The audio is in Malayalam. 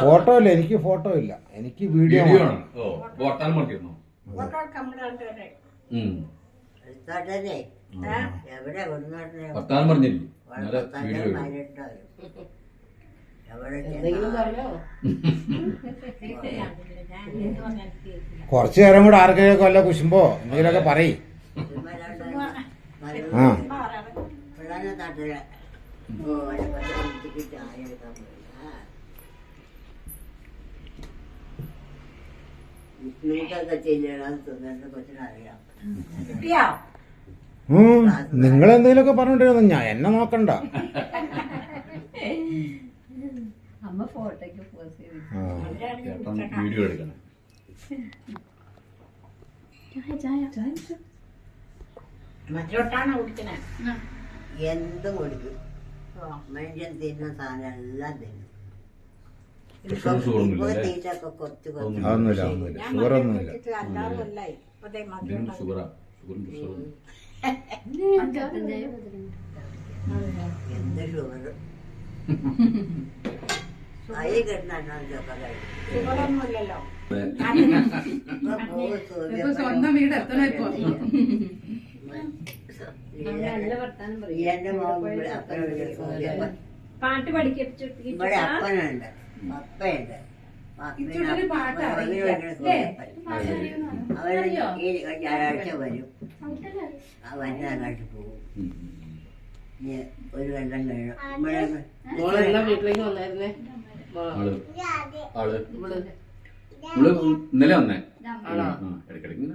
ഫോട്ടോ ഇല്ല, എനിക്ക് ഫോട്ടോ ഇല്ല, എനിക്ക് വീഡിയോ ആണ്. വർത്താനം പറഞ്ഞിരുന്നോ? വർത്താനം പറഞ്ഞില്ലേ? കുറച്ചു നേരം കൂടെ ആർക്കെങ്കിലും വല്ല കുശുമ്പോ എന്തെങ്കിലുമൊക്കെ പറയും. ആ നിങ്ങളെന്തെങ്കിലുമൊക്കെ പറഞ്ഞോണ്ടിരുന്നു, ഞാൻ എന്നെ നോക്കണ്ട. വീഡിയോ എടുക്കണം. എന്തും കുടിക്കും. മനുഷ്യൻ തിന്നുന്ന സാധനം എല്ലാം തിന്നും. തീറ്റൊക്കെ കുറച്ച് ഷുഗറൊന്നുമില്ല. എന്ത് ഷുഗർ അരി കിട്ടുന്നൊക്കെ ഷുഗറൊന്നുമില്ലല്ലോ. സ്വന്തം വീട് എത്തണ ഇപ്പൊ പാട്ട് പഠിപ്പിച്ചു. ഇവിടെ അപ്പനുണ്ട്, പപ്പയുണ്ട്. അവൻ ഈ ഞായറാഴ്ച വരും, വൈകുന്നേരമായിട്ട് പോകും. ഒരു വെള്ളം കഴിയും. വീട്ടിലേക്ക് വന്നായിരുന്നേ ഇന്നലെ വന്നേ. ഇടയ്ക്കിടയ്ക്ക്